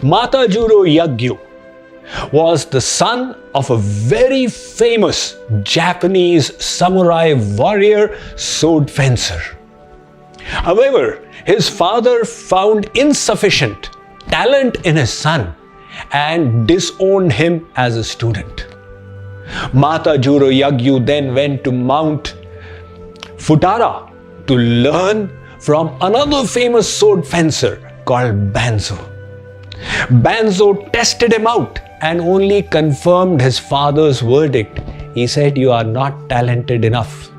Jagadguru Yagyu was the son of a very famous Japanese samurai warrior sword fencer. However, his father found insufficient talent in his son and disowned him as a student. Jagadguru Yagyu then went to Mount Futara to learn from another famous sword fencer called Banzo. Banzo tested him out and only confirmed his father's verdict. He said, "You are not talented enough."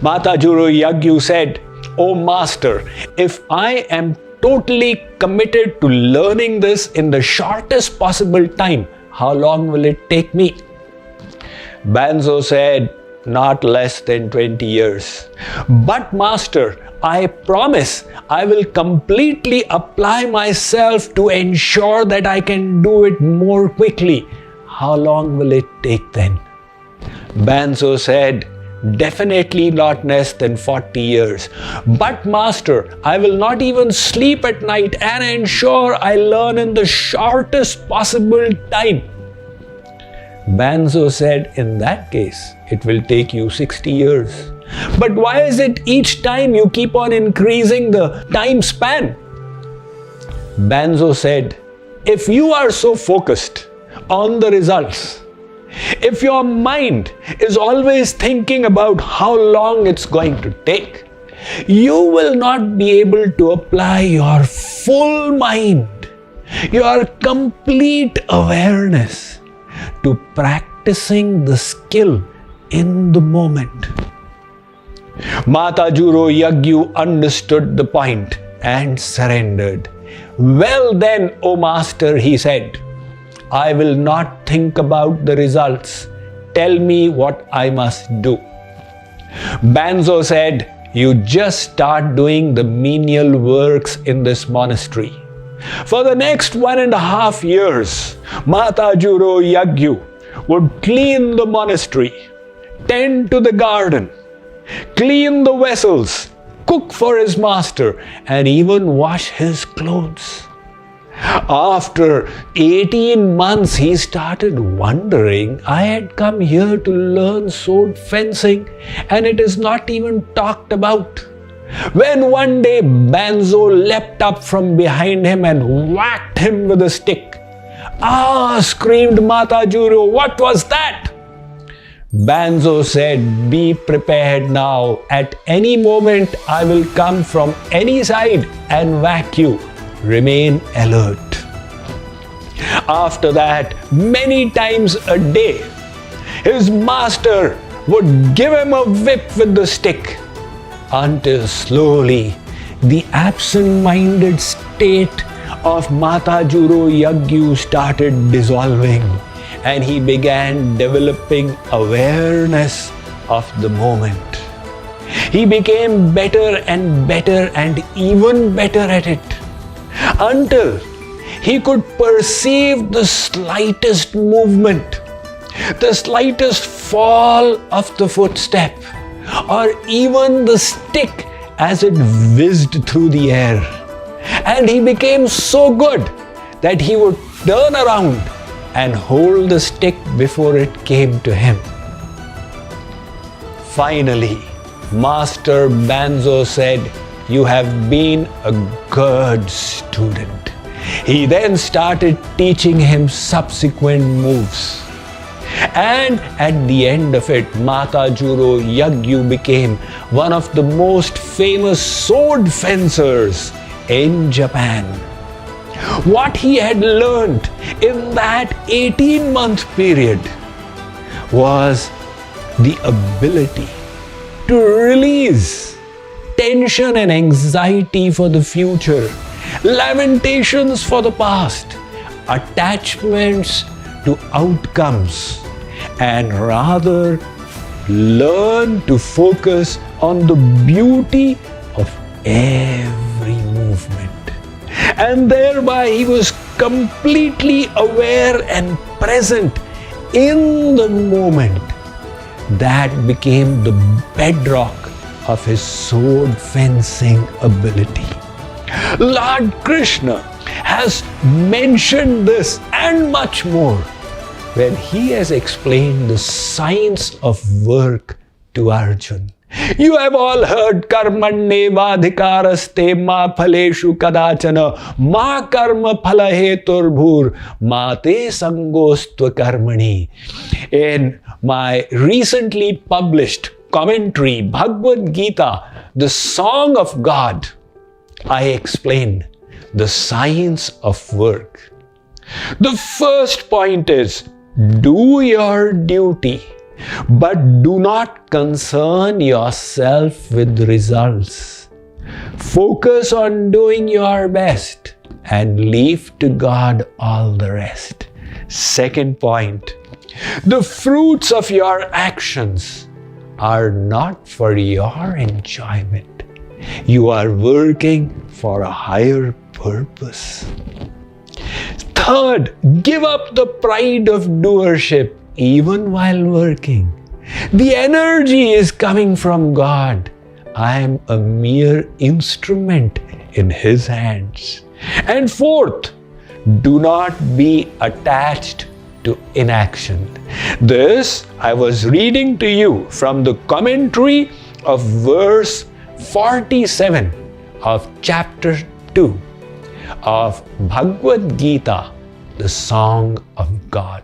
Jagadguru Yagyu said, "Oh master, if I am totally committed to learning this in the shortest possible time, how long will it take me?" Banzo said, "Not less than 20 years. But master, I promise I will completely apply myself to ensure that I can do it more quickly. How long will it take then?" Banzo said, "Definitely not less than 40 years. But master, I will not even sleep at night and ensure I learn in the shortest possible time." Banzo said, "In that case, it will take you 60 years. But why is it each time you keep on increasing the time span?" Banzo said, "If you are so focused on the results, if your mind is always thinking about how long it's going to take, you will not be able to apply your full mind, your complete awareness to practicing the skill in the moment." Jagadguru Yagyu understood the point and surrendered. "Well then, O master," he said, "I will not think about the results. Tell me what I must do." Banzo said, "You just start doing the menial works in this monastery." For the next 1.5 years, Jagadguru Yagyu would clean the monastery, tend to the garden, clean the vessels, cook for his master, and even wash his clothes. After 18 months, he started wondering, I had come here to learn sword fencing and it is not even talked about. When one day Banzo leapt up from behind him and whacked him with a stick. "Ah!" screamed Jagadguru, "what was that?" Banzo said, "Be prepared now. At any moment I will come from any side and whack you. Remain alert." After that, many times a day, his master would give him a whip with the stick, until slowly the absent-minded state of Jagadguru Yagyu started dissolving and he began developing awareness of the moment. He became better and even better at it, until he could perceive the slightest movement, the slightest fall of the footstep, or even the stick as it whizzed through the air. And he became so good that he would turn around and hold the stick before it came to him. Finally, Master Banzo said, "You have been a good student." He then started teaching him subsequent moves. And at the end of it, Jagadguru Yagyu became one of the most famous sword fencers in Japan. What he had learned in that 18-month period was the ability to release tension and anxiety for the future, lamentations for the past, attachments to outcomes, and rather learn to focus on the beauty of every movement. And thereby he was completely aware and present in the moment. That became the bedrock of his sword fencing ability. Lord Krishna has mentioned this and much more when he has explained the science of work to Arjun. You have all heard karmanyevadhikaraste ma phaleshu kadachana ma karma phalaheturbhur ma te sangostva karmani. In my recently published commentary, Bhagavad Gita, the Song of God, I explain the science of work. The first point is, do your duty, but do not concern yourself with results. Focus on doing your best and leave to God all the rest. Second point, the fruits of your actions are not for your enjoyment. You are working for a higher purpose. Third, give up the pride of doership even while working. The energy is coming from God. I am a mere instrument in His hands. And fourth, do not be attached to inaction. This I was reading to you from the commentary of verse 47 of chapter 2 of Bhagavad Gita, the Song of God.